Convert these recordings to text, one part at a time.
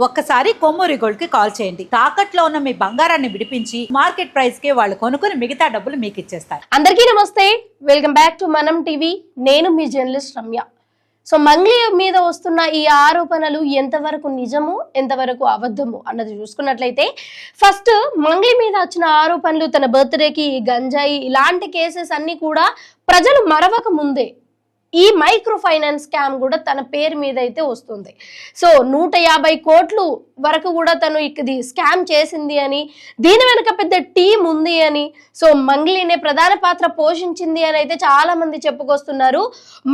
ఒక్కసారి కొమ్మూరి గోల్డ్ కి కాల్ చేయండి. తాకట్లో ఉన్న మీ బంగారాన్ని విడిపించి మార్కెట్ ప్రైస్ కి వాళ్ళు కొనుక్కుని మిగతా డబ్బులు మీకు ఇచ్చేస్తారు. అందరికీ నమస్తే, వెల్కమ్ బ్యాక్ టు మనం టీవీ. నేను మీ జర్నలిస్ట్ రమ్య. సో మంగ్లీ మీద వస్తున్న ఈ ఆరోపణలు ఎంతవరకు నిజము, ఎంతవరకు అబద్ధము అన్నది చూసుకున్నట్లయితే, ఫస్ట్ మంగ్లీ మీద వచ్చిన ఆరోపణలు, తన బర్త్డేకి గంజాయి ఇలాంటి కేసెస్ అన్ని కూడా ప్రజలు మరవక ముందే ఈ మైక్రో ఫైనాన్స్ స్కామ్ కూడా తన పేరు మీద అయితే వస్తుంది. సో 150 కోట్లు వరకు కూడా తను ఇది స్కామ్ చేసింది అని, దీని వెనుక పెద్ద టీం ఉంది అని, సో మంగ్లీనే ప్రధాన పాత్ర పోషించింది అని అయితే చాలా మంది చెప్పుకొస్తున్నారు.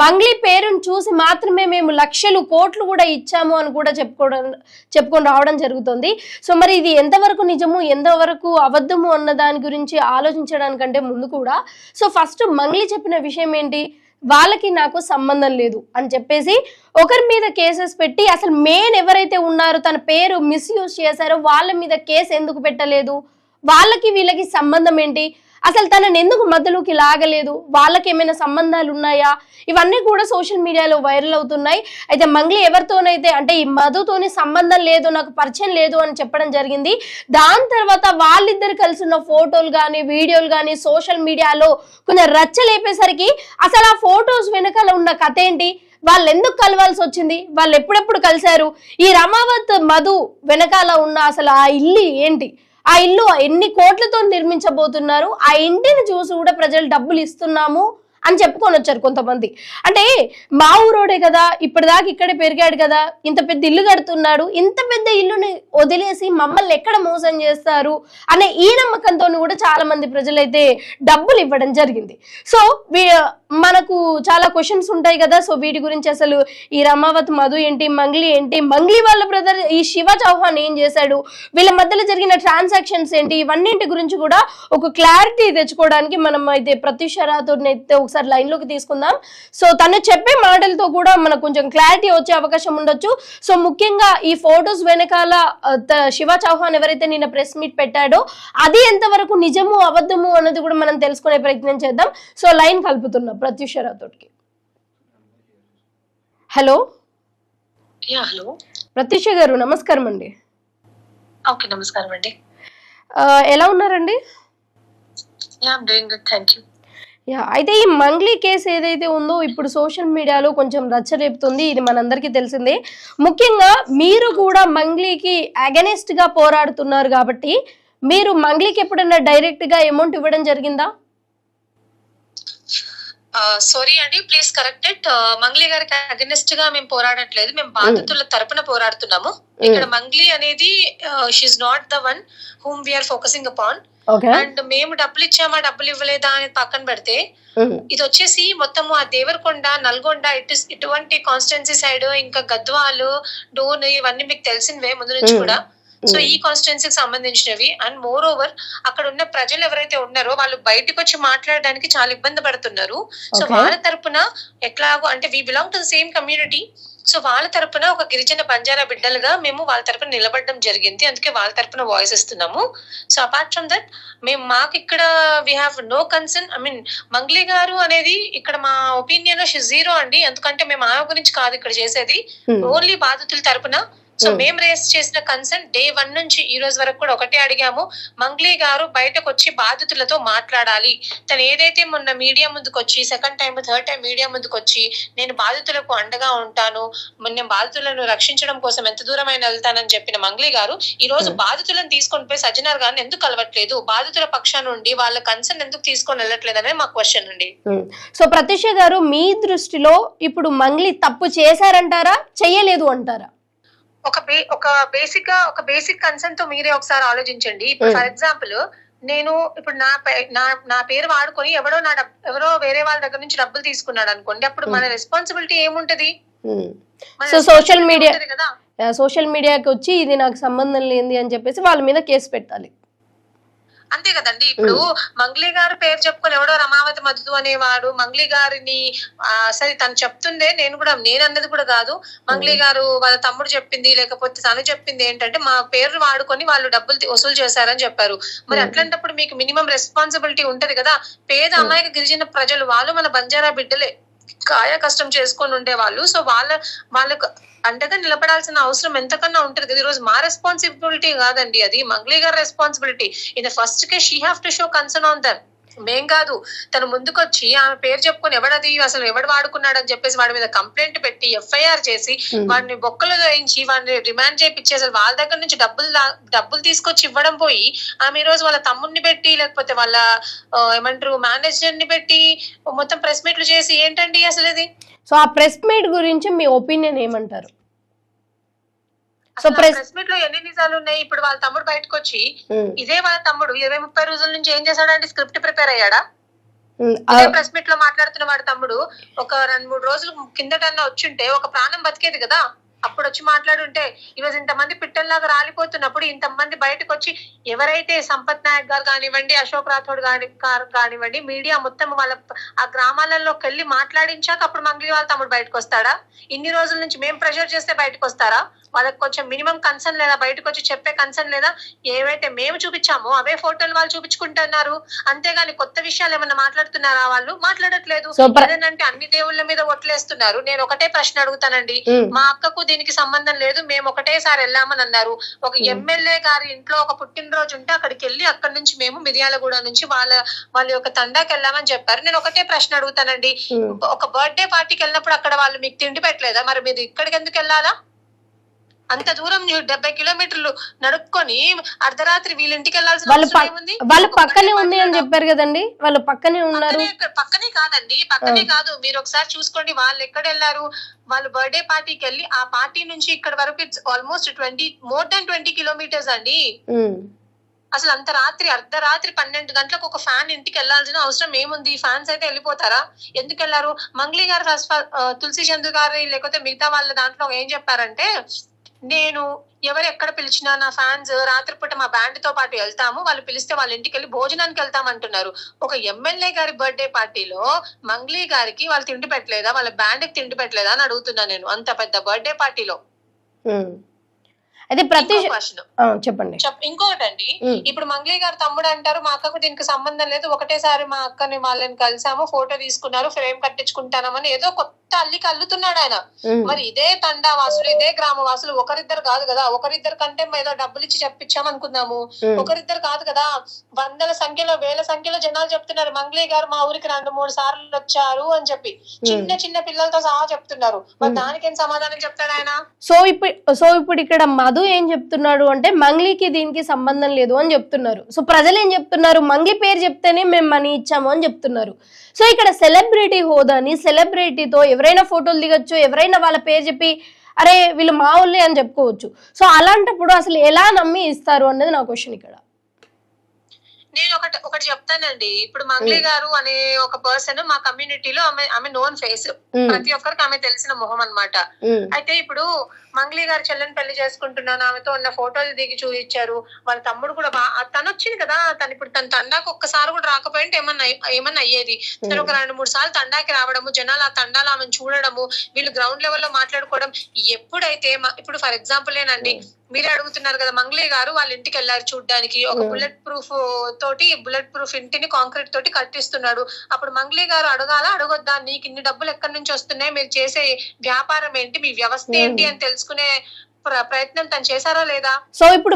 మంగ్లీ పేరును చూసి మాత్రమే మేము లక్షలు కోట్లు కూడా ఇచ్చాము అని కూడా చెప్పుకొని రావడం జరుగుతుంది. సో మరి ఇది ఎంతవరకు నిజము, ఎంతవరకు అబద్ధము అన్న దాని గురించి ఆలోచించడానికంటే ముందు కూడా, సో ఫస్ట్ మంగ్లీ చెప్పిన విషయం ఏంటి, వాళ్ళకి నాకు సంబంధం లేదు అని చెప్పేసి ఒకరి మీద కేసెస్ పెట్టి, అసలు మెయిన్ ఎవరైతే ఉన్నారో తన పేరు మిస్యూజ్ చేశారో వాళ్ళ మీద కేసు ఎందుకు పెట్టలేదు, వాళ్ళకి వీళ్ళకి సంబంధం ఏంటి, అసలు తనని ఎందుకు మధ్యలోకి లాగలేదు, వాళ్ళకి ఏమైనా సంబంధాలు ఉన్నాయా, ఇవన్నీ కూడా సోషల్ మీడియాలో వైరల్ అవుతున్నాయి. అయితే మంగ్లీ ఎవరితోనైతే అంటే ఈ మధుతోని సంబంధం లేదు, నాకు పరిచయం లేదు అని చెప్పడం జరిగింది. దాని తర్వాత వాళ్ళిద్దరు కలిసి ఉన్న ఫోటోలు కానీ వీడియోలు కానీ సోషల్ మీడియాలో కొంచెం రచ్చలేపేసరికి అసలు ఆ ఫొటోస్ వెనకాల ఉన్న కథ ఏంటి, వాళ్ళు ఎందుకు కలవాల్సి వచ్చింది, వాళ్ళు ఎప్పుడెప్పుడు కలిశారు, ఈ రమావత్ మధు వెనకాల ఉన్న అసలు ఆ ఇల్లు ఏంటి, ఆ ఇల్లు ఎన్ని కోట్లతో నిర్మించబోతున్నారు, ఆ ఇంటిని చూసి కూడా ప్రజలు డబ్బులు ఇస్తున్నాము అని చెప్పుకొని వచ్చారు కొంతమంది. అంటే మా ఊరోడే కదా, ఇప్పటిదాకా ఇక్కడే పెరిగాడు కదా, ఇంత పెద్ద ఇల్లు కడుతున్నాడు, ఇంత పెద్ద ఇల్లుని వదిలేసి మమ్మల్ని ఎక్కడ మోసం చేస్తారు అనే ఈ నమ్మకంతో కూడా చాలా మంది ప్రజలైతే డబ్బులు ఇవ్వడం జరిగింది. సో మనకు చాలా క్వశ్చన్స్ ఉంటాయి కదా, సో వీటి గురించి అసలు ఈ రమావత్ మధు ఏంటి, మంగ్లీ ఏంటి, మంగ్లీ వాళ్ళ బ్రదర్ ఈ శివ చౌహాన్ ఏం చేశాడు, వీళ్ళ మధ్యలో జరిగిన ట్రాన్సాక్షన్స్ ఏంటి, ఇవన్నింటి గురించి కూడా ఒక క్లారిటీ తెచ్చుకోవడానికి మనం అయితే ప్రత్యూష రాథోడ్ని అయితే ఒకసారి లైన్ లోకి తీసుకుందాం. సో తను చెప్పే మాటలతో కూడా మనకు కొంచెం క్లారిటీ వచ్చే అవకాశం ఉండొచ్చు. సో ముఖ్యంగా ఈ ఫొటోస్ వెనకాల శివ చౌహాన్ ఎవరైతే నిన్న ప్రెస్ మీట్ పెట్టాడో అది ఎంతవరకు నిజము అబద్ధము అన్నది కూడా మనం తెలుసుకునే ప్రయత్నం చేద్దాం. సో లైన్ కలుపుతున్నాం ప్రత్యూష రాథోడ్కి. హలో. హలో ప్రత్యూష గారు నమస్కారం అండి. ఓకే, నమస్కారం అండి. ఎలా ఉన్నారండి? అయితే ఈ మంగ్లీ కేసు ఏదైతే ఉందో ఇప్పుడు సోషల్ మీడియాలో కొంచెం రచ్చరేపుతుంది, ఇది మనందరికీ తెలిసిందే. ముఖ్యంగా మీరు కూడా మంగ్లీకి అగెనిస్ట్ గా పోరాడుతున్నారు కాబట్టి మీరు మంగ్లీకి ఎప్పుడైనా డైరెక్ట్ గా అమౌంట్ ఇవ్వడం జరిగిందా? సారీ అండి, ప్లీజ్ కరెక్ట్ ఇట్. మంగ్లీ గారికి అగెనిస్ట్ గా మేము పోరాడట్లేదు, మేము బాధితుల తరపున పోరాడుతున్నాము. ఇక్కడ మంగ్లీ అనేది she's not the one whom we're focusing upon. And మేము డబ్బులు ఇచ్చామా డబ్బులు ఇవ్వలేదా అనేది పక్కన పెడితే, ఇది వచ్చేసి మొత్తము ఆ దేవరకొండ, నల్గొండ ఇటువంటి కాన్స్టిట్యున్సీ సైడ్, ఇంకా గద్వాలు, డోన్ ఇవన్నీ మీకు తెలిసినవే ముందు నుంచి కూడా. సో ఈ కాన్స్టిట్యున్సీకి సంబంధించినవి. అండ్ మోర్ ఓవర్ అక్కడ ఉన్న ప్రజలు ఎవరైతే ఉన్నారో వాళ్ళు బయటకు వచ్చి మాట్లాడడానికి చాలా ఇబ్బంది పడుతున్నారు. సో వాళ్ళ తరపున ఎట్లాగో అంటే we belong to the same community, so వాళ్ళ తరపున ఒక గిరిజన బంజారా బిడ్డలుగా మేము వాళ్ళ తరపున నిలబడడం జరిగింది, అందుకే వాళ్ళ తరపున వాయిస్ ఇస్తున్నాము. సో అపార్ట్ ఫ్రమ్ దట్ మేము మాకు ఇక్కడ we have no concern. I mean Mangli గారు అనేది ఇక్కడ మా ఒపీనియన్ జీరో అండి, ఎందుకంటే మేము ఆమె గురించి కాదు ఇక్కడ చేసేది, ఓన్లీ బాధితుల తరపున. సో మేము రేస్ చేసిన కన్సర్న్ డే 1 నుంచి ఈ రోజు వరకు కూడా ఒకటే అడిగాము, మంగ్లీ గారు బయటకు వచ్చి బాధితులతో మాట్లాడాలి. తను ఏదైతే మొన్న మీడియా ముందుకు వచ్చి second time third time media ముందుకు వచ్చి నేను బాధితులకు అండగా ఉంటాను, నేను బాధితులను రక్షించడం కోసం ఎంత దూరమైన వెళ్తానని చెప్పిన మంగ్లీ గారు ఈ రోజు బాధితులను తీసుకొని పోయి సజ్జనార్ గారిని ఎందుకు కలవట్లేదు, బాధితుల పక్షాన నుండి వాళ్ళ కన్సర్న్ ఎందుకు తీసుకొని వెళ్ళట్లేదు అనేది మా క్వశ్చన్ అండి. సో ప్రత్యూష గారు, మీ దృష్టిలో ఇప్పుడు మంగ్లీ తప్పు చేశారంటారా, చెయ్యలేదు అంటారా? ఒక బేసిక్ కన్సర్న్ తో మీరే ఒకసారి ఆలోచించండి. ఇప్పుడు ఫర్ ఎగ్జాంపుల్ నేను ఇప్పుడు నా పేరు వాడుకొని ఎవరో వేరే వాళ్ళ దగ్గర నుంచి డబ్బులు తీసుకున్నాడు అనుకోండి, అప్పుడు మన రెస్పాన్సిబిలిటీ ఏముంటది? సో సోషల్ మీడియాకి వచ్చి ఇది నాకు సంబంధం లేని అని చెప్పేసి వాళ్ళ మీద కేసు పెట్టాలి, అంతే కదండి. ఇప్పుడు మంగ్లీ గారు పేరు చెప్పుకొని ఎవడో రమావతి మధు అనేవాడు మంగ్లీ గారిని సరే తను చెప్తుండే, నేను అన్నది కూడా కాదు, మంగ్లీ గారు వాళ్ళ తమ్ముడు చెప్పింది లేకపోతే తను చెప్పింది ఏంటంటే మా పేరు వాడుకొని వాళ్ళు డబ్బులు వసూలు చేశారని చెప్పారు. మరి అట్లాంటప్పుడు మీకు మినిమం రెస్పాన్సిబిలిటీ ఉంటది కదా. పేద అమాయక గిరిజన ప్రజలు వాళ్ళు మన బంజారా బిడ్డలే, కాయ కష్టం చేసుకొని ఉండేవాళ్ళు. సో వాళ్ళకు అండగా నిలబడాల్సిన అవసరం ఎంతకన్నా ఉంటుంది కదా. ఈ రోజు మా రెస్పాన్సిబిలిటీ కాదండి, అది మంగ్లీ గారి responsibility. In the first case she have to show concern on them. మేం కాదు, తను ముందుకొచ్చి ఆమె పేరు చెప్పుకొని ఎవడది అసలు ఎవడు వాడుకున్నాడు అని చెప్పేసి వాడి మీద కంప్లైంట్ పెట్టి ఎఫ్ఐఆర్ చేసి వాడిని బొక్కలు వేయించి వాడిని రిమాండ్ చేయించి అసలు వాళ్ళ దగ్గర నుంచి డబ్బులు తీసుకొచ్చి ఇవ్వడం పోయి ఆమె ఈ రోజు వాళ్ళ తమ్ముడిని పెట్టి లేకపోతే వాళ్ళ ఏమంటారు మేనేజర్ ని పెట్టి మొత్తం ప్రెస్ మీట్లు చేసి ఏంటండి అసలు ఇది. సో ఆ ప్రెస్ మీట్ గురించి మీ ఒపీనియన్ ఏమంటారు? సో ప్రెస్ మీట్ లో ఎన్ని నిజాలు ఉన్నాయి? ఇప్పుడు వాళ్ళ తమ్ముడు బయటకు వచ్చి ఇదే వాళ్ళ తమ్ముడు 20-30 రోజుల నుంచి ఏం చేశాడంటే స్క్రిప్ట్ ప్రిపేర్ అయ్యాడా? ఇదే ప్రెస్ మీట్ లో మాట్లాడుతున్న వాడి తమ్ముడు ఒక 2-3 రోజులు కిందటన్నా వచ్చుంటే ఒక ప్రాణం బతికేది కదా. అప్పుడు వచ్చి మాట్లాడుంటే ఈరోజు ఇంతమంది పిట్టల్లాగా రాలిపోతున్నప్పుడు ఇంతమంది బయటకు వచ్చి ఎవరైతే సంపత్ నాయక్ గారు కానివ్వండి, అశోక్ రాథోడ్ కానివ్వండి, మీడియా మొత్తం వాళ్ళ ఆ గ్రామాలలోకి వెళ్ళి మాట్లాడించాక అప్పుడు మంగ్లీ వాళ్ళ తమ్ముడు బయటకు వస్తాడా? ఇన్ని రోజుల నుంచి మేము ప్రెషర్ చేస్తే బయటకు వస్తారా? వాళ్ళకి కొంచెం మినిమం కన్సర్న్ లేదా? బయటకు వచ్చి చెప్పే కన్సర్న్ లేదా? ఏవైతే మేము చూపించామో అవే ఫోటోలు వాళ్ళు చూపించుకుంటున్నారు, అంతేగాని కొత్త విషయాలు ఏమన్నా మాట్లాడుతున్నారా? వాళ్ళు మాట్లాడట్లేదు. ఏదంటే అన్ని దేవుళ్ళ మీద ఒట్లేస్తున్నారు. నేను ఒకటే ప్రశ్న అడుగుతానండి, మా అక్కకు దీనికి సంబంధం లేదు, మేము ఒకటేసారి వెళ్ళామని అన్నారు. ఒక ఎమ్మెల్యే గారి ఇంట్లో ఒక పుట్టినరోజు ఉంటే అక్కడికి వెళ్ళి అక్కడి నుంచి మేము మిర్యాలగూడ నుంచి వాళ్ళ యొక్క తండాకి వెళ్ళామని చెప్పారు. నేను ఒకటే ప్రశ్న అడుగుతానండి, ఒక బర్త్డే పార్టీకి వెళ్ళినప్పుడు అక్కడ వాళ్ళు మీకు తిండి పెట్టలేదా? మరి మీరు ఇక్కడికి ఎందుకు వెళ్ళాలా? అంత దూరం 70 కిలోమీటర్లు నడుపుకొని అర్ధరాత్రి వీళ్ళ ఇంటికి వెళ్ళాల్సిన వాళ్ళ పక్కనే ఉంది అని చెప్పారు కదండి. వాళ్ళు పక్కనే ఉన్నారు. పక్కనే కాదండి, పక్కనే కాదు. మీరు ఒకసారి చూసుకోండి వాళ్ళు ఎక్కడ వెళ్ళారు. వాళ్ళు బర్త్డే పార్టీకి వెళ్ళి ఆ పార్టీ నుంచి ఇక్కడ వరకు it's almost more than 20 kilometres అండి. అసలు అంత రాత్రి అర్ధరాత్రి 12 గంటలకు ఒక ఫ్యాన్ ఇంటికి వెళ్లాల్సిన అవసరం ఏముంది? ఫ్యాన్స్ అయితే వెళ్ళిపోతారా? ఎందుకు వెళ్లారు? మంగ్లీ గారు తులసి చందు గారు లేకపోతే మిగతా వాళ్ళ దాంట్లో ఏం చెప్పారంటే, నేను ఎవరు ఎక్కడ పిలిచినా నా ఫ్యాన్స్ రాత్రిపూట మా బ్యాండ్ తో పాటు వెళ్తాము, వాళ్ళు పిలిస్తే వాళ్ళ ఇంటికి వెళ్ళి భోజనానికి వెళ్తాం అంటున్నారు. ఒక ఎమ్మెల్యే గారి బర్త్డే పార్టీలో మంగ్లీ గారికి వాళ్ళు తిండి పెట్టలేదా? వాళ్ళ బ్యాండ్ కి తిండి పెట్టలేదా అని అడుగుతున్నా నేను. అంత పెద్ద బర్త్డే పార్టీలో. అయితే ప్రతి చెప్పండి. ఇంకోటండి, ఇప్పుడు మంగ్లీ గారు తమ్ముడు అంటారు మా అక్కకు దీనికి సంబంధం లేదు, ఒకటేసారి మా అక్కని వాళ్ళని కలిసాము, ఫోటో తీసుకున్నారు, ఫ్రేమ్ కట్టించుకుంటానమని ఏదో కొత్త అల్లికి అల్లుతున్నాడు ఆయన. మరి ఇదే తండా వాసులు ఇదే గ్రామ వాసులు ఒకరిద్దరు కాదు కదా. ఒకరిద్దరు కంటే ఏదో డబ్బులు ఇచ్చి చెప్పించాం అనుకుందాము, ఒకరిద్దరు కాదు కదా. వందల సంఖ్యలో వేల సంఖ్యలో జనాలు చెప్తున్నారు మంగ్లీ గారు మా ఊరికి 2-3 సార్లు వచ్చారు అని చెప్పి చిన్న చిన్న పిల్లలతో సహా చెప్తున్నారు. మరి దానికేం సమాధానం చెప్తాడు ఆయన? సో ఇప్పుడు ఇక్కడ మధు ఏం చెప్తున్నాడు అంటే మంగ్లీకి దీనికి సంబంధం లేదు అని చెప్తున్నారు. సో ప్రజలు ఏం చెప్తున్నారు? మంగ్లీ పేరు చెప్తేనే మేము మనీ ఇచ్చాము అని చెప్తున్నారు. సో ఇక్కడ సెలబ్రిటీ హోదాని, సెలబ్రిటీతో ఎవరైనా ఫోటోలు దిగొచ్చు, ఎవరైనా వాళ్ళ పేరు చెప్పి అరే వీళ్ళు మా ఊళ్ళే అని చెప్పుకోవచ్చు. సో అలాంటప్పుడు అసలు ఎలా నమ్మి ఇస్తారు అన్నది నా క్వశ్చన్ ఇక్కడ. నేను ఒకటి చెప్తానండి. ఇప్పుడు మంగ్లీ గారు అనే ఒక పర్సన్ మా కమ్యూనిటీలో ఆమె నోన్ ఫేస్, ప్రతి ఒక్కరికి ఆమె తెలిసిన మొహం అన్నమాట. అయితే ఇప్పుడు మంగ్లీ గారు చెల్లెని పెళ్లి చేసుకుంటున్నాను ఆమెతో ఉన్న ఫోటోలు దిగి చూపించారు. వాళ్ళ తమ్ముడు కూడా తను వచ్చింది కదా, తను ఇప్పుడు తన తండాకు ఒక్కసారి కూడా రాకపోయింటే ఏమన్నా అయ్యేది. తను ఒక 2-3 సార్లు తండాకి రావడము, జనాలు ఆ తండాలు ఆమెను చూడడము, వీళ్ళు గ్రౌండ్ లెవెల్లో మాట్లాడుకోవడం. ఎప్పుడైతే ఇప్పుడు ఫర్ ఎగ్జాంపుల్ ఏనండి, మీరే అడుగుతున్నారు కదా మంగ్లీ గారు వాళ్ళ ఇంటికి వెళ్ళారు చూడ్డానికి, ఒక బుల్లెట్ ప్రూఫ్ ఇంటిని కాంక్రీట్ తోటి కట్టిస్తున్నాడు. అప్పుడు మంగ్లీ గారు అడగొద్దా నీకు ఇన్ని డబ్బులు ఎక్కడి నుంచి వస్తున్నాయి, మీరు చేసే వ్యాపారం ఏంటి, మీ వ్యవస్థ ఏంటి అని తెలుసుకునే ప్రయత్నం తను చేశారా లేదా? సో ఇప్పుడు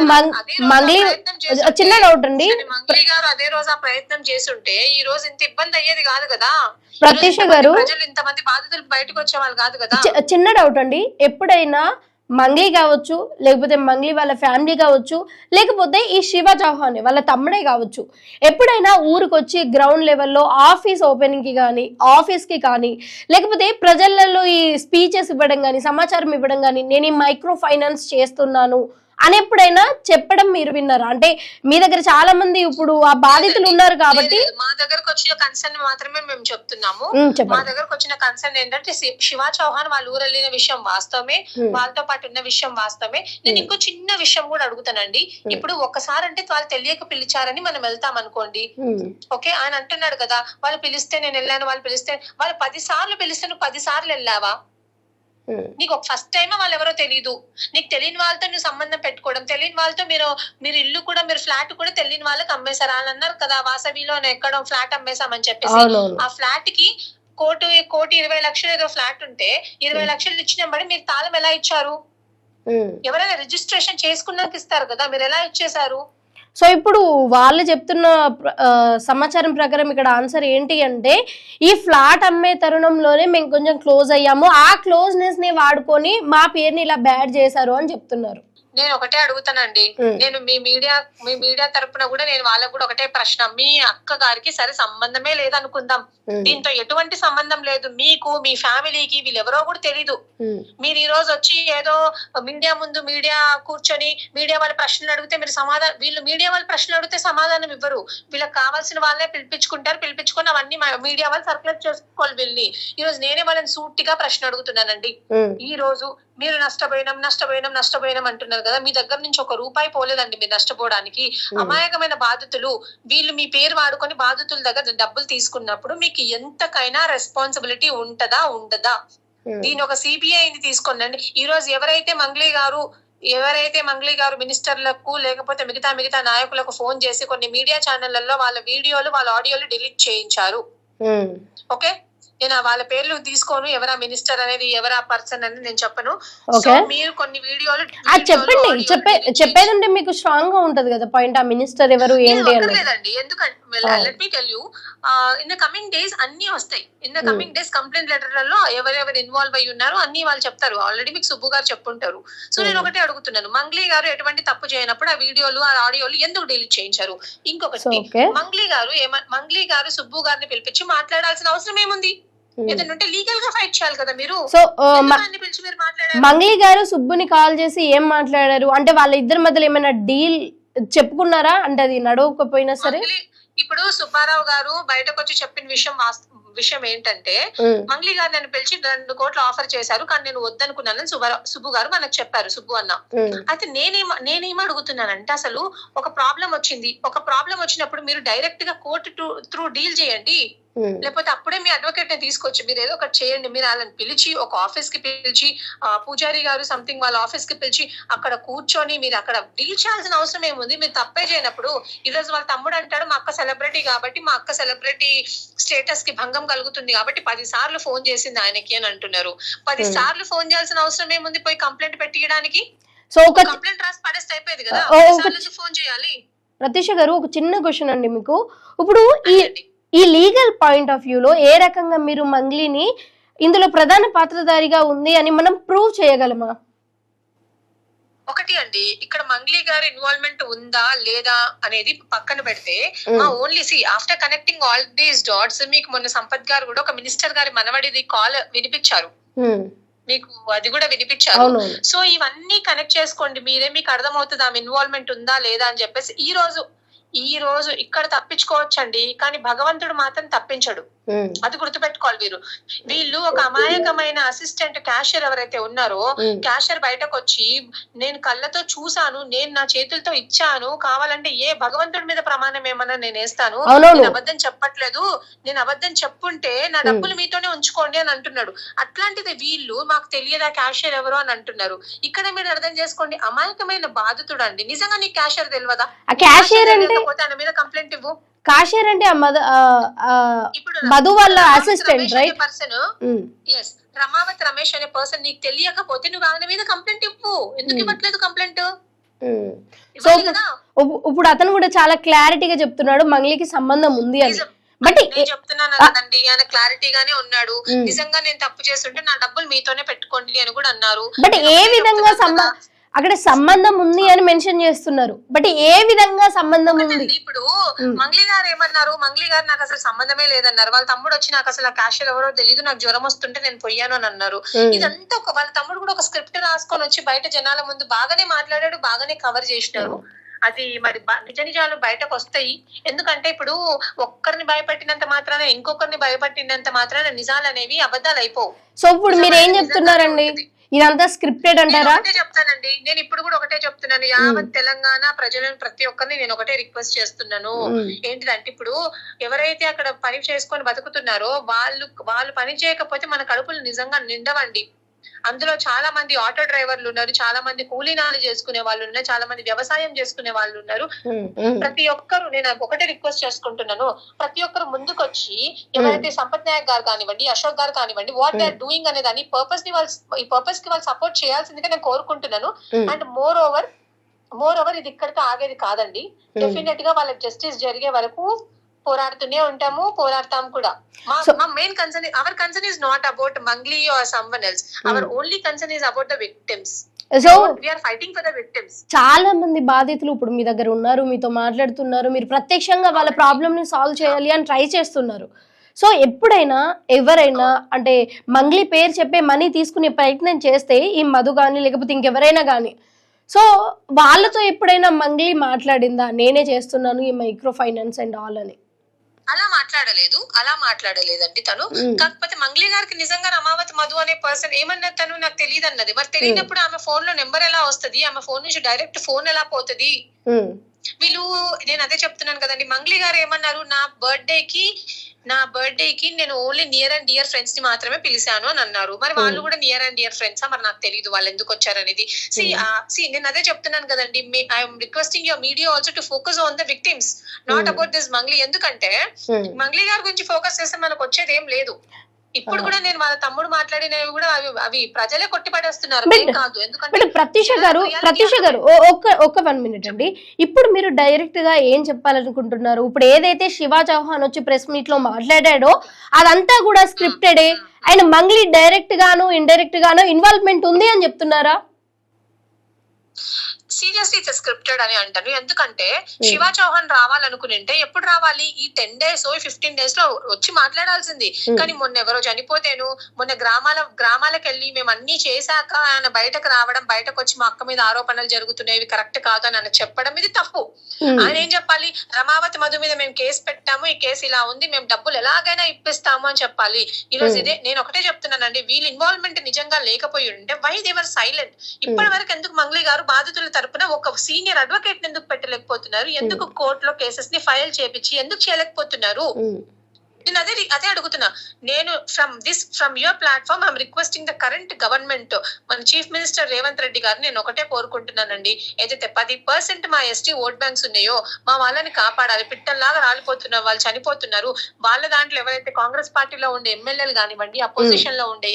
చిన్న డౌట్ అండి, మంగ్లీ గారు అదే రోజు ఆ ప్రయత్నం చేస్తుంటే ఈ రోజు ఇంత ఇబ్బంది అయ్యేది కాదు కదా. ప్రత్యూష గారు ప్రజలు ఇంతమంది బాధితులు బయటకు వచ్చేవాళ్ళు కాదు కదా. చిన్న డౌట్ అండి, ఎప్పుడైనా మంగ్లీ కావచ్చు, లేకపోతే మంగ్లీ వాళ్ళ ఫ్యామిలీ కావచ్చు, లేకపోతే ఈ శివ చౌహాన్ వాళ్ళ తమ్ముడే కావచ్చు, ఎప్పుడైనా ఊరికి వచ్చి గ్రౌండ్ లెవెల్లో ఆఫీస్ ఓపెనింగ్ కి కానీ, ఆఫీస్ కి కానీ, లేకపోతే ప్రజలలో ఈ స్పీచెస్ ఇవ్వడం కానీ, సమాచారం ఇవ్వడం కానీ, నేను ఈ మైక్రో ఫైనాన్స్ చేస్తున్నాను అని ఎప్పుడైనా చెప్పడం మీరు విన్నారా? అంటే మీ దగ్గర చాలా మంది ఇప్పుడు ఆ బాధితులు ఉన్నారు కాబట్టి. మా దగ్గరకు వచ్చిన కన్సర్న్ మాత్రమే మేము చెప్తున్నాము. మా దగ్గరకు వచ్చిన కన్సర్న్ ఏంటంటే శివ చౌహాన్ వాళ్ళ ఊరు వెళ్ళిన విషయం వాస్తవమే, వాళ్ళతో పాటు ఉన్న విషయం వాస్తవమే. నేను ఇంకో చిన్న విషయం కూడా అడుగుతానండి. ఇప్పుడు ఒక్కసారి అంటే వాళ్ళు తెలియక పిలిచారని మనం వెళ్తాం అనుకోండి, ఓకే ఆయన అంటున్నాడు కదా వాళ్ళు పిలిస్తే నేను వెళ్ళాను, వాళ్ళు పిలిస్తే వాళ్ళు 10 సార్లు పిలిస్తే నువ్వు 10 సార్లు వెళ్ళావా? నీకు ఫస్ట్ టైం వాళ్ళు ఎవరో తెలియదు, నీకు తెలియని వాళ్ళతో నువ్వు సంబంధం పెట్టుకోవడం, తెలియని వాళ్ళతో మీరు ఇల్లు కూడా మీరు ఫ్లాట్ కూడా తెలియని వాళ్ళకి అమ్మేశారు. వాళ్ళు అన్నారు కదా వాసవిలో ఎక్కడో ఫ్లాట్ అమ్మేశామని చెప్పేసి. ఆ ఫ్లాట్ కి ₹1,20,00,000 ఏదో ఫ్లాట్ ఉంటే 20 లక్షలు ఇచ్చినబడి మీరు తాళం ఎలా ఇచ్చారు? ఎవరైనా రిజిస్ట్రేషన్ చేసుకున్నాక ఇస్తారు కదా, మీరు ఎలా ఇచ్చేసారు? సో ఇప్పుడు వాళ్ళు చెప్తున్న సమాచారం ప్రకారం ఇక్కడ ఆన్సర్ ఏంటి అంటే, ఈ ఫ్లాట్ అమ్మే తరుణంలోనే మేము కొంచెం క్లోజ్ అయ్యాము, ఆ క్లోజ్నెస్ ని వాడుకొని మా పేరుని ఇలా బ్యాడ్ చేశారు అని చెప్తున్నారు. నేను ఒకటే అడుగుతానండి, నేను మీ మీడియా తరపున కూడా నేను వాళ్ళకు కూడా ఒకటే ప్రశ్న, మీ అక్క గారికి సరే సంబంధమే లేదనుకుందాం, దీంతో ఎటువంటి సంబంధం లేదు, మీకు మీ ఫ్యామిలీకి వీళ్ళెవరో కూడా తెలీదు, మీరు ఈ రోజు వచ్చి ఏదో మీడియా కూర్చొని మీడియా వాళ్ళ ప్రశ్నలు అడిగితే మీరు సమాధానం, వీళ్ళు మీడియా వాళ్ళ ప్రశ్నలు అడిగితే సమాధానం ఇవ్వరు, వీళ్ళకి కావాల్సిన వాళ్ళే పిలిపించుకొని అవన్నీ మీడియా వాళ్ళు సర్క్యులేట్ చేసుకోవాలి వీళ్ళని. ఈ రోజు నేనే వాళ్ళని సూటిగా ప్రశ్న అడుగుతున్నానండి, ఈ రోజు మీరు నష్టపోయినాం అంటున్నారు కదా, మీ దగ్గర నుంచి ₹1 పోలేదండి మీరు నష్టపోవడానికి. అమాయకమైన బాధితులు వీళ్ళు మీ పేరు వాడుకొని బాధితుల దగ్గర డబ్బులు తీసుకున్నప్పుడు మీకు ఎంతకైనా రెస్పాన్సిబిలిటీ ఉండదా? దీని ఒక సిబిఐని తీసుకోండి. ఈ రోజు ఎవరైతే మంగ్లీ గారు మినిస్టర్లకు లేకపోతే మిగతా నాయకులకు ఫోన్ చేసి కొన్ని మీడియా ఛానళ్లలో వాళ్ళ వీడియోలు వాళ్ళ ఆడియోలు డిలీట్ చేయించారు, ఓకే, నేను వాళ్ళ పేర్లు తీసుకోను, ఎవరా మినిస్టర్ అనేది ఎవరా పర్సన్ అని నేను చెప్పను. మీరు కొన్ని వీడియోలు చెప్పేది ఉంటే మీకు స్ట్రాంగ్ గా ఉంటది కదా పాయింట్, ఆ మినిస్టర్ ఎవరు ఏంటి లేదండి. ఎందుకంటే let me tell you, in the coming days అన్ని వస్తాయి. In the coming days complaint లెటర్లలో ఎవరెవరు ఇన్వాల్వ్ అయ్యి ఉన్నారు అన్ని వాళ్ళు చెప్తారు. ఆల్రెడీ మీకు సుబ్బు గారు చెప్పుంటారు. సో నేను ఒకటే అడుగుతున్నాను, మంగ్లీ గారు ఎటువంటి తప్పు చేయనప్పుడు ఆ వీడియోలు ఆ ఆడియోలు ఎందుకు డిలీట్ చేయించారు? ఇంకొకటి, మంగ్లీ గారు సుబ్బు గారిని పిలిపించి మాట్లాడాల్సిన అవసరం ఏముంది? ఏదంటే లీగల్ గా ఫైట్ చేయాలి కదా మీరు. సో మంగ్లీ గారు సుబ్బుని కాల్ చేసి ఏం మాట్లాడారు అంటే, వాళ్ళ ఇద్దరి మధ్యలో ఏమైనా డీల్ చెప్పుకున్నారా అంటే, అది నడవకపోయినా సరే? ఇప్పుడు సుబ్బారావు గారు బయటకు వచ్చి చెప్పిన విషయం ఏంటంటే, మంగ్లీ గారు నన్ను పిలిచి 2 కోట్లు ఆఫర్ చేశారు కానీ నేను వద్దనుకున్నానని సుబ్బు గారు మనకు చెప్పారు, సుబ్బు అన్న. అయితే నేనేం అడుగుతున్నానంటే, అసలు ఒక ప్రాబ్లం వచ్చినప్పుడు మీరు డైరెక్ట్ గా కోర్టు త్రూ డీల్ చేయండి, లేకపోతే అప్పుడే మీ అడ్వకేట్ ని తీసుకొచ్చి మీరు ఏదో ఒకటి చేయండి. మీరు వాళ్ళని పిలిచి ఒక ఆఫీస్ కి పిలిచి, పూజారి గారు సంథింగ్ వాళ్ళ ఆఫీస్ కి పిలిచి అక్కడ కూర్చొని మీరు అక్కడ డీల్ చేయాల్సిన అవసరం ఏముంది? మీరు తప్పే చేయనప్పుడు ఈ రోజు వాళ్ళ తమ్ముడు అంటాడు, మా అక్క సెలబ్రిటీ కాబట్టి మా అక్క సెలబ్రిటీ స్టేటస్ కి భంగం కలుగుతుంది కాబట్టి 10 సార్లు ఫోన్ చేసింది ఆయనకి అని అంటున్నారు. 10 సార్లు ఫోన్ చేయాల్సిన అవసరం ఏముంది పోయి కంప్లైంట్ పెట్టియడానికి? సో ఒక కంప్లైంట్ రాసి పడేస్తే అయిపోయింది కదా, ఫోన్ చేయాలి. ప్రతీష గారు, ఒక చిన్న క్వశ్చన్ అండి మీకు. ఇప్పుడు ఈ లీగల్ పాయింట్ ఆఫ్ వ్యూలో ఏ రకంగా మీరు మంగ్లీని ఇందులో ప్రధాన పాత్రధారిగా ఉంది అని మనం ప్రూవ్ చేయగలమా? ఒకటి అండి, ఇక్కడ మంగ్లీ గారి ఇన్వాల్వ్మెంట్ ఉందా లేదా అనేది పక్కన పెడితే, only after connecting all these dots, మీకు మొన్న సంపత్ గారు కూడా ఒక మినిస్టర్ గారి మనవడిది కాల్ వినిపించారు, మీకు అది కూడా వినిపించారు. సో ఇవన్నీ కనెక్ట్ చేసుకోండి మీరే, మీకు అర్థమవుతుంది ఆమె ఇన్వాల్వ్మెంట్ ఉందా లేదా అని చెప్పేసి. ఈ రోజు ఇక్కడ తప్పించుకోవచ్చండి, కానీ భగవంతుడు మాత్రం తప్పించడు, అది గుర్తుపెట్టుకోవాలి. వీళ్ళు ఒక అమాయకమైన అసిస్టెంట్ క్యాషియర్ ఎవరైతే ఉన్నారో, క్యాషియర్ బయటకు వచ్చి నేను కళ్ళతో చూసాను, నేను నా చేతులతో ఇచ్చాను, కావాలంటే ఏ భగవంతుడి మీద ప్రమాణం ఏమన్నా నేను వేస్తాను, నేను అబద్ధం చెప్పట్లేదు, నేను అబద్ధం చెప్పుంటే నా డబ్బులు మీతోనే ఉంచుకోండి అని అంటున్నాడు. అట్లాంటిది వీళ్ళు మాకు తెలియదా క్యాషియర్ ఎవరు అని అంటున్నారు. ఇక్కడ మీరు అర్థం చేసుకోండి, అమాయకమైన బాధితుడు అండి. నిజంగా నీకు క్యాషియర్ తెలియదా? ఆయన మీద కంప్లైంట్ ఇవ్వు. కాషియర్ అంటే మధు వాళ్ళ assistant right person. yes, Ramavath Ramesh అనే పర్సన్ నీకు తెలియకపోతే నువ్వు ఆయన మీద కంప్లైంట్ ఇవ్వు. ఎందుకు ఇవ్వట్లేదు కంప్లైంట్? సో ఇప్పుడు అతను కూడా చాలా క్లారిటీగా చెప్తున్నాడు మంగ్లీకి సంబంధం ఉంది అని. బట్ నేను చెప్తున్నాను కదండి, ఆయన క్లారిటీగానే ఉన్నాడు. నిజంగా నేను తప్పు చేస్తుంటే నా డబ్బులు మీతోనే పెట్టుకోండి అని కూడా అన్నారు. బట్ ఏ విధంగా అక్కడ సంబంధం ఉంది అని మెన్షన్ చేస్తున్నారు, బట్ ఏ విధంగా సంబంధం ఉంది? ఇప్పుడు మంగ్లీ గారు ఏమన్నారు, మంగ్లీ గారు నాకు అసలు సంబంధమే లేదన్నారు. వాళ్ళ తమ్ముడు వచ్చి నాకు అసలు క్యాషియర్ ఎవరో తెలియదు, నాకు జ్వరం వస్తుంటే నేను పోయాను అని అన్నారు. ఇదంతా వాళ్ళ తమ్ముడు కూడా ఒక స్క్రిప్ట్ రాసుకొని వచ్చి బయట జనాల ముందు బాగానే మాట్లాడాడు, బాగానే కవర్ చేసినారు. అది మరి నిజాలు బయటకు వస్తాయి. ఎందుకంటే ఇప్పుడు ఒక్కరిని భయపెట్టినంత మాత్రాన ఇంకొకరిని భయపెట్టినంత మాత్రాన నిజాలు అనేవి అబద్ధాలు అయిపోవు. సో ఇప్పుడు మీరు ఏం చెప్తున్నారండి, ఇదంతా స్క్రిప్టెడ్ అంటారా? చెప్తానండి, నేను ఇప్పుడు కూడా ఒకటే చెప్తున్నాను. యావత్ తెలంగాణ ప్రజలను ప్రతి ఒక్కరిని నేను ఒకటే రిక్వెస్ట్ చేస్తున్నాను. ఏంటిదంటే, ఇప్పుడు ఎవరైతే అక్కడ పని చేసుకొని బతుకుతున్నారో వాళ్ళు పని చేయకపోతే మన కడుపులు నిజంగా నిండవండి. అందులో చాలా మంది ఆటో డ్రైవర్లు ఉన్నారు, చాలా మంది కూలీనాలు చేసుకునే వాళ్ళు ఉన్నారు, చాలా మంది వ్యవసాయం చేసుకునే వాళ్ళు ఉన్నారు. ప్రతి ఒక్కరు, నేను ఒకటే రిక్వెస్ట్ చేసుకుంటున్నాను, ప్రతి ఒక్కరు ముందుకొచ్చి ఎవరైతే సంపత్ నాయక్ గారు కానివ్వండి, అశోక్ గారు కానివ్వండి, వాట్ దే ఆర్ డూయింగ్ అనే దాన్ని ఈ పర్పస్ కి వాళ్ళు సపోర్ట్ చేయాల్సిందిగా నేను కోరుకుంటున్నాను. అండ్ మోర్ ఓవర్ ఇది ఇక్కడితో ఆగేది కాదండి. డెఫినెట్ గా వాళ్ళకి జస్టిస్ జరిగే వరకు పోరాడుతూనే ఉంటాము, పోరాడతాం కూడా. మా main concern, our concern is not about Mangli or someone else. Our only concern is about the victims. So we are fighting for the victims. చాలా మంది బాధితులు ఇప్పుడు మీ దగ్గర ఉన్నారు, మీతో మాట్లాడుతున్నారు, మీరు ప్రత్యక్షంగా వాళ్ళ ప్రాబ్లమ్ ని సాల్వ్ చేయాలి అని ట్రై చేస్తున్నారు. సో ఎప్పుడైనా ఎవరైనా అంటే మంగ్లీ పేరు చెప్పే మనీ తీసుకునే ప్రయత్నం చేస్తే, ఈ మధు కానీ లేకపోతే ఇంకెవరైనా కానీ, సో వాళ్ళతో ఎప్పుడైనా మంగ్లీ మాట్లాడిందా, నేనే చేస్తున్నాను ఈ మైక్రో ఫైనాన్స్ అండ్ ఆల్ అని? అలా మాట్లాడలేదండి తను. కాకపోతే మంగ్లీ గారికి నిజంగా రమావతి మధు అనే పర్సన్ ఏమన్నది తను నాకు తెలియదు అన్నది. మరి తెలియనప్పుడు ఆమె ఫోన్ లో నెంబర్ ఎలా వస్తుంది, ఆమె ఫోన్ నుంచి డైరెక్ట్ ఫోన్ ఎలా పోతుంది? వీళ్ళు, నేను అదే చెప్తున్నాను కదండి, మంగ్లీ గారు ఏమన్నారు, నా బర్త్డే కి నేను only near and dear friends ని మాత్రమే పిలిచాను అని అన్నారు. మరి వాళ్ళు కూడా నియర్ అండ్ డియర్ ఫ్రెండ్సా? మరి నాకు తెలియదు వాళ్ళు ఎందుకు వచ్చారనేది. నేను అదే చెప్తున్నాను కదండి, I'm requesting your media also to focus on the victims, not about this Mangli. ఎందుకంటే మంగ్లీ గారి గురించి ఫోకస్ చేస్తే మనకు వచ్చేది ఏం లేదు. ఇప్పుడు కూడా నేను వాళ్ళ తమ్ముడు మాట్లాడినవి కూడా అవి ప్రజలే కొట్టిపడేస్తున్నారు, కాదు. ఎందుకంటే ప్రత్యూష గారు ఒక్క 1 minute అండి. ఇప్పుడు మీరు డైరెక్ట్ గా ఏం చెప్పాలనుకుంటున్నారు? ఇప్పుడు ఏదైతే శివ చౌహాన్ వచ్చి ప్రెస్ మీట్ లో మాట్లాడాడో అదంతా కూడా స్క్రిప్టెడే, ఆయన మంగ్లీ డైరెక్ట్ గాను ఇండైరెక్ట్ గాను ఇన్వాల్వ్మెంట్ ఉంది అని చెప్తున్నారా? సీరియస్లీ ఇట్స్ స్క్రిప్టెడ్ అని అంటాను. ఎందుకంటే శివ చౌహాన్ రావాలనుకునింటే ఎప్పుడు రావాలి? ఈ 10 days 15 days లో వచ్చి మాట్లాడాల్సింది. కానీ మొన్న ఎవరో చనిపోతేను, మొన్న గ్రామాలకు వెళ్ళి మేము అన్ని చేశాక ఆయన బయటకు రావడం, బయటకు వచ్చి మా అక్క మీద ఆరోపణలు జరుగుతున్నాయి, కరెక్ట్ కాదు అని ఆయన చెప్పడం, ఇది తప్పు. ఆయన ఏం చెప్పాలి? రమావతి మధు మీద మేము కేసు పెట్టాము, ఈ కేసు ఇలా ఉంది, మేము డబ్బులు ఎలాగైనా ఇప్పిస్తాము అని చెప్పాలి. ఈ రోజు ఇదే నేను ఒకటే చెప్తున్నానండి, వీళ్ళ ఇన్వాల్వ్మెంట్ నిజంగా లేకపోయి ఉంటే వై దే వర్ సైలెంట్? ఇప్పటి వరకు ఎందుకు మంగ్లీ గారు బాధితుల తరపున ఒక సీనియర్ అడ్వకేట్ ఎందుకు పెట్టలేకపోతున్నారు? ఎందుకు కోర్టులో కేసెస్ ని ఫైల్ చేపించి ఎందుకు చేయలేకపోతున్నారు? నేను అదే అడుగుతున్నా. నేను from your platform I'm requesting the current government, మన చీఫ్ మినిస్టర్ రేవంత్ రెడ్డి గారు, నేను ఒకటే కోరుకుంటున్నానండి, ఏదైతే 10% మా ఎస్టీ ఓట్ బ్యాంక్స్ ఉన్నాయో మా వాళ్ళని కాపాడాలి. పిట్టల్లాగా రాలిపోతున్నారు, వాళ్ళు చనిపోతున్నారు. వాళ్ళ దాంట్లో ఎవరైతే కాంగ్రెస్ పార్టీలో ఉండే ఎమ్మెల్యేలు కానివ్వండి, అపోజిషన్ లో ఉండే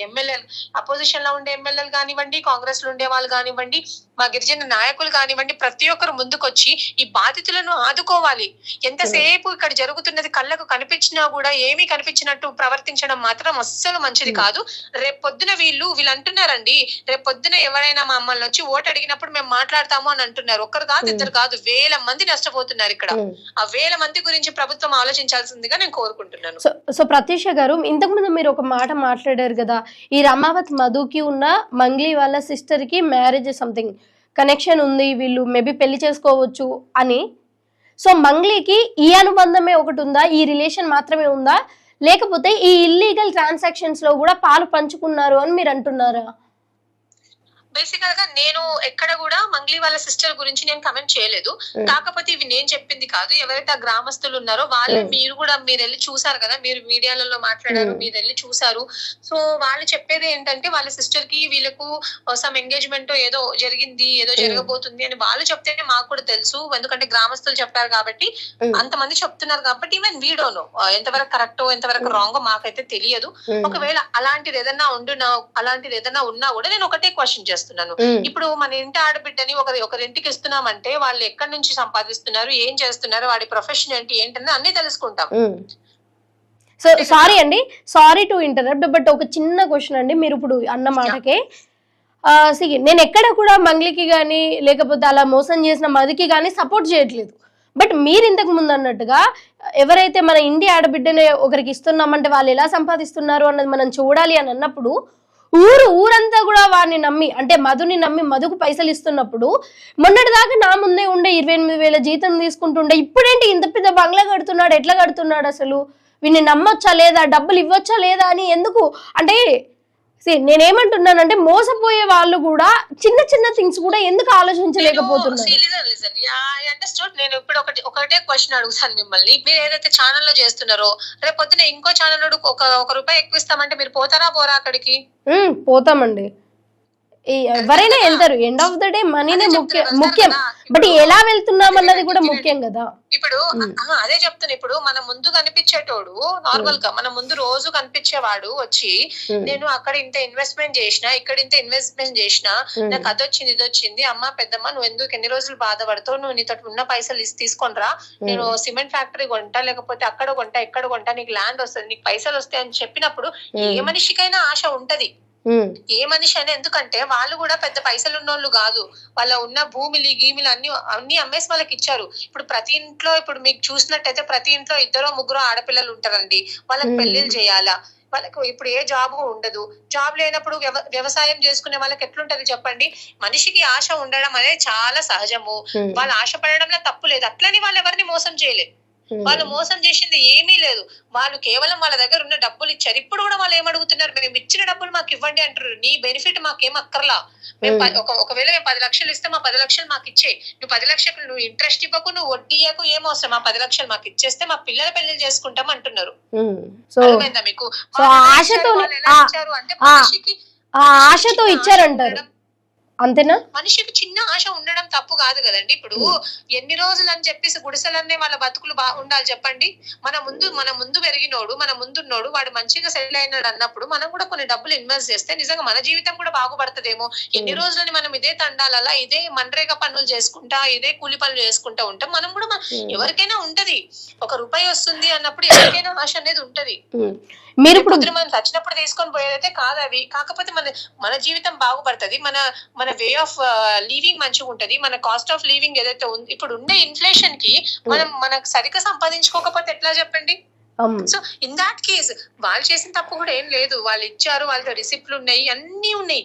ఎమ్మెల్యేలు కానివ్వండి, కాంగ్రెస్ లో ఉండే వాళ్ళు కానివ్వండి, మా గిరిజన నాయకులు కానివ్వండి, ప్రతి ఒక్కరు ముందుకొచ్చి ఈ బాధితులను ఆదుకోవాలి. ఎంతసేపు ఇక్కడ జరుగుతున్నది కళ్ళకు కనిపించినా కూడా ఏమీ కనిపించినట్టు ప్రవర్తించడం మాత్రం అస్సలు మంచిది కాదు. రేపొద్దున వీళ్ళు అంటున్నారండి, రేపొద్దున ఎవరైనా మమ్మల్ని వచ్చి ఓటు అడిగినప్పుడు మేము మాట్లాడతాము అని అంటున్నారు. ఒక్కరు కాదు, ఇద్దరు కాదు, 1000 మంది నష్టపోతున్నారు ఇక్కడ. ఆ 1000 మంది గురించి ప్రభుత్వం ఆలోచించాల్సిందిగా నేను కోరుకుంటున్నాను. సో ప్రత్యూష గారు, ఇంతకు ముందు మీరు ఒక మాట మాట్లాడారు కదా, ఈ రమావతి మధుకి ఉన్న మంగ్లీ వాళ్ళ సిస్టర్ కి మ్యారేజ్ సంథింగ్ కనెక్షన్ ఉంది, వీళ్ళు మేబీ పెళ్లి చేసుకోవచ్చు అని. సో మంగ్లీకి ఈ అనుబంధమే ఒకటి ఉందా, ఈ రిలేషన్ మాత్రమే ఉందా, లేకపోతే ఈ ఇల్లీగల్ ట్రాన్సాక్షన్స్ లో కూడా పాలు పంచుకున్నారు అని మీరు అంటున్నారా? బేసికల్ గా నేను ఎక్కడ కూడా మంగ్లీ వాళ్ళ సిస్టర్ గురించి నేను కమెంట్ చేయలేదు. కాకపోతే ఇవి నేను చెప్పింది కాదు, ఎవరైతే ఆ గ్రామస్తులు ఉన్నారో వాళ్ళు, మీరు వెళ్ళి చూసారు కదా, మీరు మీడియాలలో మాట్లాడారు, మీరు వెళ్ళి చూసారు. సో వాళ్ళు చెప్పేది ఏంటంటే వాళ్ళ సిస్టర్ కి వీళ్ళకు సమ్ ఎంగేజ్మెంట్ ఏదో జరిగింది, ఏదో జరగబోతుంది అని వాళ్ళు చెప్తేనే మాకు కూడా తెలుసు. ఎందుకంటే గ్రామస్తులు చెప్పారు కాబట్టి, అంతమంది చెప్తున్నారు కాబట్టి, ఈవెన్ వీ డోంట్ నో ఎంతవరకు కరెక్టో ఎంతవరకు రాంగో మాకైతే తెలియదు. ఒకవేళ అలాంటిది ఏదన్నా ఉన్నా కూడా నేను ఒకటే క్వశ్చన్ చేస్తాను. ఇప్పుడు మన ఇంటి ఆడబిడ్డని ఒకరింటికి ఇస్తున్నామంటే వాళ్ళు ఎక్కడి నుంచి సంపాదిస్తున్నారు, ఏం చేస్తున్నారు, వాడి ప్రొఫెషన్ ఏంటని అన్ని తెలుసుకుంటాం. So sorry to interrupt, but ఒక చిన్న క్వశ్చన్ అండి. మీరు ఇప్పుడు అన్న మాటకే నేను ఎక్కడ కూడా మంగ్లీకి గానీ లేకపోతే అలా మోసం చేసిన మదికి గానీ సపోర్ట్ చేయట్లేదు. బట్ మీరు ఇంతకు ముందు అన్నట్టుగా ఎవరైతే మన ఇంటి ఆడబిడ్డని ఒకరికి ఇస్తున్నామంటే వాళ్ళు ఎలా సంపాదిస్తున్నారు అన్నది మనం చూడాలి అని అన్నప్పుడు, ఊరంతా కూడా వాడిని నమ్మి, అంటే మధుని నమ్మి మధుకు పైసలు ఇస్తున్నప్పుడు, మొన్నటిదాకా నా ముందే ఉండే 28,000 జీతం తీసుకుంటుండే, ఇప్పుడేంటి ఇంత పెద్ద బంగ్లా కడుతున్నాడు, ఎట్లా కడుతున్నాడు, అసలు వీడిని నమ్మొచ్చా లేదా, డబ్బులు ఇవ్వచ్చా లేదా అని ఎందుకు అంటే నేనేమంటున్నానంటే మోసపోయే వాళ్ళు కూడా చిన్న చిన్న థింగ్స్ కూడా ఎందుకు ఆలోచించలేకపోతున్నారు? నేను ఇప్పుడు ఒకటే క్వశ్చన్ అడుగుతాను మిమ్మల్ని. మీరు ఏదైతే ఛానల్లో చేస్తున్నారో, రేపు పొద్దున ఇంకో ఛానల్ ఒక రూపాయి ఎక్కువ ఇస్తామంటే మీరు పోతారా పోరా అక్కడికి? పోతామండి. ఎవరైనా వెళ్తారు, ఎండ్ ఆఫ్ ద డే మనీనే ముఖ్యం. బట్ ఎలా వెళ్తున్నాం అన్నది కూడా ముఖ్యం కదా. ఇప్పుడు అదే చెప్తున్నా, ఇప్పుడు మన ముందు కనిపించేటోడు నార్మల్ గా మన ముందు రోజు కనిపించేవాడు వచ్చి నేను అక్కడ ఇంత ఇన్వెస్ట్మెంట్ చేసిన, ఇక్కడ ఇంత ఇన్వెస్ట్మెంట్ చేసిన, నాకు అదొచ్చింది ఇదొచ్చింది, అమ్మ పెద్దమ్మ నువ్వు ఎందుకు ఎన్ని రోజులు బాధపడతావు, నువ్వు నీతో ఉన్న పైసలు తీసుకొని రా, నేను సిమెంట్ ఫ్యాక్టరీ కొంటా, లేకపోతే అక్కడ కొంటా ఇక్కడ కొంటా, నీకు ల్యాండ్ వస్తుంది, నీకు పైసలు వస్తాయి అని చెప్పినప్పుడు ఏ మనిషికైనా ఆశ ఉంటది. ఏ మనిషి అని, ఎందుకంటే వాళ్ళు కూడా పెద్ద పైసలు ఉన్నోళ్ళు కాదు, వాళ్ళ ఉన్న భూమిలు గీమిలు అన్ని అమ్మేసి వాళ్ళకి ఇచ్చారు. ఇప్పుడు ప్రతి ఇంట్లో ఇప్పుడు మీకు చూసినట్టయితే ప్రతి ఇంట్లో 2-3 ఆడపిల్లలు ఉంటారండి, వాళ్ళకి పెళ్లిళ్ళు చేయాలా, వాళ్ళకు ఇప్పుడు ఏ జాబ్ ఉండదు. జాబ్ లేనప్పుడు వ్యవసాయం చేసుకునే వాళ్ళకి ఎట్లుంటది చెప్పండి. మనిషికి ఆశ ఉండడం అనేది చాలా సహజము, వాళ్ళు ఆశ పడడంలో తప్పు లేదు. అట్లని వాళ్ళు ఎవరిని మోసం చేయలేదు, వాళ్ళు మోసం చేసింది ఏమీ లేదు, వాళ్ళు కేవలం వాళ్ళ దగ్గర ఉన్న డబ్బులు ఇచ్చారు. ఇప్పుడు కూడా వాళ్ళు ఏమడుగుతున్నారు, మేము ఇచ్చిన డబ్బులు మాకు ఇవ్వండి అంటారు, నీ బెనిఫిట్ మాకేం అక్కర్లా, మేము ఒకవేళ మేము 10 లక్షలు ఇస్తే మా 10 లక్షలు మాకు ఇచ్చే, నువ్వు 10 లక్షలు నువ్వు ఇంట్రెస్ట్ ఇవ్వకు, నువ్వు వడ్డీ ఇవ్వకు, ఏం అవసరం, మా 10 లక్షలు మాకు ఇచ్చేస్తే మా పిల్లల పెళ్లి చేసుకుంటాం అంటున్నారు. అర్థమైందా మీకు? అంటే మనిషికి ఆశతో ఇచ్చారంటారు అంతేనా? మనిషికి చిన్న ఆశ ఉండడం తప్పు కాదు కదండి. ఇప్పుడు ఎన్ని రోజులు అని చెప్పేసి గుడిసెలన్నీ వాళ్ళ బతుకులు ఉండాలి చెప్పండి. మన ముందు పెరిగినోడు, మన ముందున్నోడు వాడు మంచిగా సెటిల్ అయినాడు అన్నప్పుడు మనం కూడా కొన్ని డబ్బులు ఇన్వెస్ట్ చేస్తే నిజంగా మన జీవితం కూడా బాగుపడుతుందేమో. ఎన్ని రోజులని మనం ఇదే తండాలలా ఇదే మన్రేగా పనులు చేసుకుంటా ఇదే కూలి పనులు చేసుకుంటా ఉంటాం. మనం కూడా ఎవరికైనా ఉంటది, 1 రూపాయి వస్తుంది అన్నప్పుడు ఎవరికైనా ఆశ అనేది ఉంటది. మీరు ఇప్పుడు మనం చచ్చినప్పుడు తీసుకొని పోయేదైతే కాదు అవి, కాకపోతే మన జీవితం బాగుపడుతుంది, మన వే ఆఫ్ లివింగ్ మంచిగా ఉంటది, మన కాస్ట్ ఆఫ్ లివింగ్ ఏదైతే ఉంది ఇప్పుడు ఉన్న ఇన్ఫ్లేషన్ కి మనకు సరిగ్గా సంపాదించుకోకపోతే ఎట్లా చెప్పండి. సో ఇన్ దాట్ కేస్ వాళ్ళు చేసిన తప్పు కూడా ఏం లేదు, వాళ్ళు ఇచ్చారు, వాళ్ళతో రిసిప్ట్లు ఉన్నాయి, అన్ని ఉన్నాయి.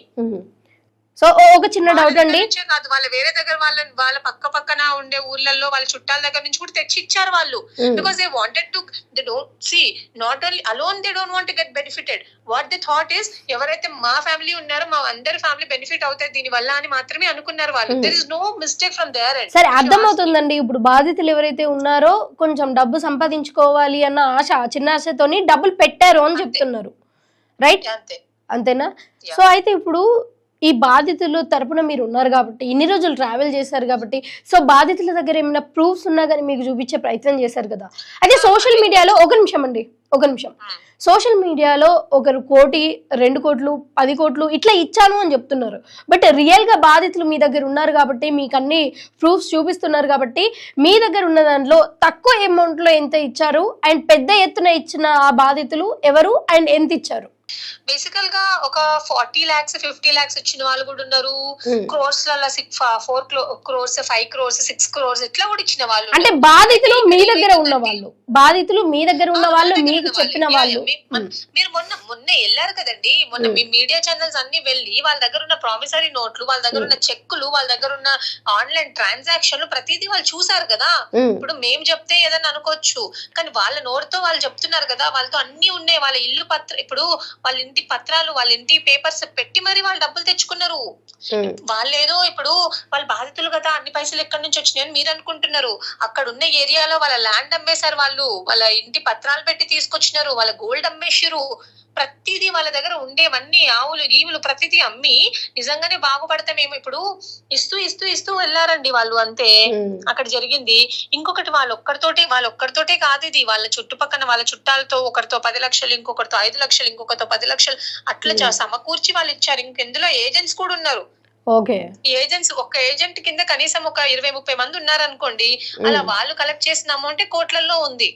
సో ఒక చిన్న డౌట్ అండి, కాదు వాళ్ళ వేరే దగ్గర వాళ్ళ పక్కన ఉండే ఊర్లలో వాళ్ళ చుట్టాల దగ్గర నుంచి కూడా తెచ్చి ఇచ్చారు వాళ్ళు. Because they wanted to, they don't see not only alone, they don't want to get benefited. What they thought is ఎవరైతే మా ఫ్యామిలీ ఉన్నారో మా అందరి ఫ్యామిలీ బెనిఫిట్ అవుతాయి దీని వల్ల అని మాత్రమే అనుకున్నారు వాళ్ళు. There is no mistake from their end. సరే అర్థమవుతుందండి. ఇప్పుడు బాధితులు ఎవరైతే ఉన్నారో కొంచెం డబ్బు సంపాదించుకోవాలి అన్న ఆశ, చిన్న ఆశతోని డబ్బులు పెట్టారు అని చెప్తున్నారు, రైట్? అంతేనా? సో అయితే ఇప్పుడు ఈ బాధితులు తరపున మీరు ఉన్నారు కాబట్టి, ఇన్ని రోజులు ట్రావెల్ చేశారు కాబట్టి, సో బాధితుల దగ్గర ఏమైనా ప్రూఫ్స్ ఉన్నా కానీ మీకు చూపించే ప్రయత్నం చేశారు కదా. అయితే సోషల్ మీడియాలో ఒక నిమిషం సోషల్ మీడియాలో 1 కోటి 2 కోట్లు 10 కోట్లు ఇట్లా ఇచ్చాను అని చెప్తున్నారు. బట్ రియల్ గా బాధితులు మీ దగ్గర ఉన్నారు కాబట్టి, మీకు అన్ని ప్రూఫ్స్ చూపిస్తున్నారు కాబట్టి, మీ దగ్గర ఉన్న దాంట్లో తక్కువ అమౌంట్ లో ఎంత ఇచ్చారు అండ్ పెద్ద ఎత్తున ఇచ్చిన ఆ బాధితులు ఎవరు అండ్ ఎంత ఇచ్చారు? బేసికల్ గా ఒక 40 lakhs 50 lakhs ఇచ్చిన వాళ్ళు కూడా ఉన్నారు, క్రోర్స్ లలో 4 crores 5 crores 6 crores ఇట్లా కూడా ఇచ్చిన వాళ్ళు. అంటే బాధితులు మీ దగ్గర ఉన్న వాళ్ళు మీకు చెప్పిన వాళ్ళు. మీరు మొన్న వెళ్ళారు కదండి, మొన్న మీ మీడియా ఛానల్స్ అన్ని వెళ్ళి వాళ్ళ దగ్గర ఉన్న ప్రామిసరీ నోట్లు, వాళ్ళ దగ్గర ఉన్న చెక్కులు, వాళ్ళ దగ్గర ఉన్న ఆన్లైన్ ట్రాన్సాక్షన్లు ప్రతిదీ వాళ్ళు చూసారు కదా. ఇప్పుడు మేము చెప్తే ఏదన్నా అనుకోవచ్చు, కానీ వాళ్ళ నోటితో వాళ్ళు చెప్తున్నారు కదా, వాళ్ళతో అన్ని ఉన్నాయి. వాళ్ళ ఇల్లు ఇప్పుడు వాళ్ళ ఇంటి పత్రాలు, వాళ్ళ ఇంటి పేపర్స్ పెట్టి మరి వాళ్ళు డబ్బులు తెచ్చుకున్నారు. వాళ్ళేదో ఇప్పుడు వాళ్ళ బాధితులు కదా అన్ని పైసలు ఎక్కడి నుంచి వచ్చినాయని మీరు అనుకుంటున్నారు. అక్కడ ఉన్న ఏరియాలో వాళ్ళ ల్యాండ్ అమ్మేశారు, వాళ్ళ ఇంటి పత్రాలు పెట్టి తీసుకొచ్చినారు, వాళ్ళ గోల్డ్ అమ్మేసారు, ప్రతిదీ వాళ్ళ దగ్గర ఉండేవన్నీ ఆవులు గీవులు ప్రతిదీ అమ్మి నిజంగానే బాగుపడతామేమో ఇప్పుడు ఇస్తూ వెళ్ళారండి వాళ్ళు. అంతే అక్కడ జరిగింది. ఇంకొకటి వాళ్ళొక్కరితోటే కాదు ఇది, వాళ్ళ చుట్టుపక్కల వాళ్ళ చుట్టాలతో ఒకరితో 10 లక్షలు, ఇంకొకరితో 5 లక్షలు, ఇంకొకరితో 10 లక్షలు అట్లా సమకూర్చి వాళ్ళు ఇచ్చారు. ఇంకెందులో ఏజెంట్స్ కూడా ఉన్నారు. ఏజెంట్స్ ఒక ఏజెంట్ కింద కనీసం ఒక 20-30 మంది ఉన్నారు అనుకోండి. అలా వాళ్ళు కలెక్ట్ చేసిన అమౌంట్ కోట్లలో ఉంది.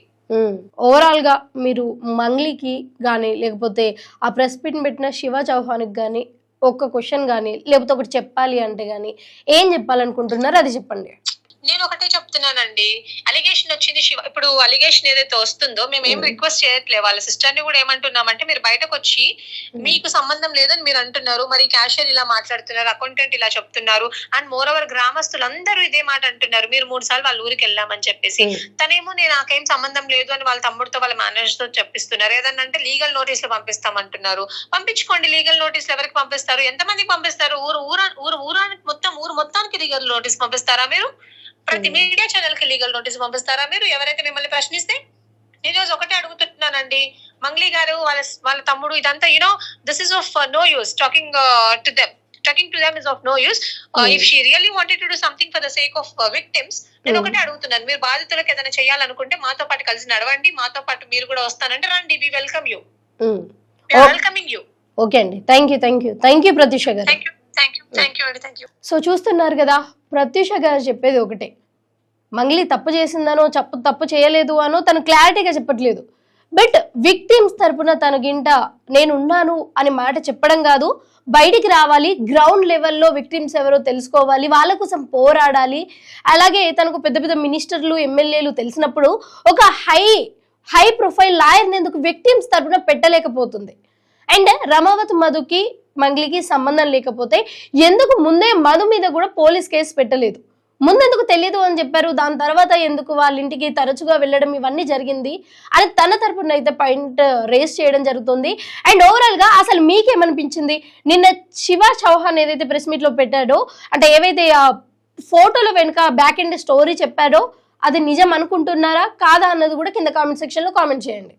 ఓవరాల్ గా మీరు మంగ్లీకి గానీ లేకపోతే ఆ ప్రెస్ మీట్ పెట్టిన శివ చౌహాన్ కి గానీ ఒక క్వశ్చన్ గానీ లేకపోతే ఒకటి చెప్పాలి అంటే గానీ ఏం చెప్పాలనుకుంటున్నారు అది చెప్పండి. నేను ఒకటే చెప్తున్నానండి, అలిగేషన్ వచ్చింది ఇప్పుడు అలిగేషన్ ఏదైతే వస్తుందో మేము ఏం రిక్వెస్ట్ చేయట్లేదు. వాళ్ళ సిస్టర్ ని కూడా ఏమంటున్నామంటే మీరు బయటకు వచ్చి మీకు సంబంధం లేదని మీరు అంటున్నారు, మరి క్యాషియర్ ఇలా మాట్లాడుతున్నారు, అకౌంటెంట్ ఇలా చెప్తున్నారు, అండ్ మోర్ ఓవర్ గ్రామస్తులు అందరూ ఇదే మాట అంటున్నారు. మీరు 3 సార్లు వాళ్ళ ఊరికి వెళ్ళామని చెప్పేసి, తనేమో నేను నాకేం సంబంధం లేదు అని వాళ్ళ తమ్ముడితో వాళ్ళ మేనేజర్ తో చెప్పిస్తున్నారు. ఏదన్నా అంటే లీగల్ నోటీసులు పంపిస్తామంటున్నారు. పంపించుకోండి, లీగల్ నోటీసులు ఎవరికి పంపిస్తారు, ఎంతమందికి పంపిస్తారు? ఊరు మొత్తానికి లీగల్ నోటీస్ పంపిస్తారా మీరు? ప్రతి మీడియా ఛానల్ కి లీగల్ నోటీస్ పంపిస్తారా మీరు ఎవరైతే మిమ్మల్ని ప్రశ్నిస్తే? నేను రోజు ఒకటే అడుగుతున్నానండి, మంగ్లీ గారు వాళ్ళ తమ్ముడు ఇదంతా this is of no use talking to them. talking to them is of no use. If she really wanted to do something for the sake of victims, నేను ఒకటే అడుగుతున్నాను, మీరు బాధితులకు ఏదైనా చేయాలనుకుంటే మాతో పాటు కలిసి నడవండి, మాతో పాటు మీరు కూడా వస్తానంటే రండి, we welcome you, welcoming you. Okay అండి, థ్యాంక్ యూ ప్రత్యూష గారు. Thank you. సో చూస్తున్నారు కదా, ప్రత్యూష గారు చెప్పేది ఒకటే, మంగ్లీ తప్పు చేసిందనో తప్పు చేయలేదు అనో తను క్లారిటీగా చెప్పట్లేదు. బట్ విక్టిమ్స్ తరపున తనకింట నేనున్నాను అని మాట చెప్పడం కాదు, బయటికి రావాలి, గ్రౌండ్ లెవెల్లో విక్టిమ్స్ ఎవరో తెలుసుకోవాలి, వాళ్ళ కోసం పోరాడాలి. అలాగే తనకు పెద్ద పెద్ద మినిస్టర్లు, ఎమ్మెల్యేలు తెలిసినప్పుడు ఒక హై ప్రొఫైల్ లాయర్ని ఎందుకు విక్టిమ్స్ తరపున పెట్టలేకపోతుంది? అండ్ రమావతి మధుకి మంగ్లీకి సంబంధం లేకపోతే ఎందుకు ముందే మధు మీద కూడా పోలీస్ కేసు పెట్టలేదు? ముందెందుకు తెలియదు అని చెప్పారు, దాని తర్వాత ఎందుకు వాళ్ళ ఇంటికి తరచుగా వెళ్ళడం ఇవన్నీ జరిగింది అని తన తరపున అయితే పాయింట్ రేస్ చేయడం జరుగుతుంది. అండ్ ఓవరాల్ గా అసలు మీకేమనిపించింది? నిన్న శివ చౌహాన్ ఏదైతే ప్రెస్ మీట్ లో పెట్టాడో, అంటే ఏవైతే ఆ ఫోటోల వెనుక బ్యాక్ ఎండ్ స్టోరీ చెప్పాడో అది నిజం అనుకుంటున్నారా కాదా అన్నది కూడా కింద కామెంట్ సెక్షన్ లో కామెంట్ చేయండి.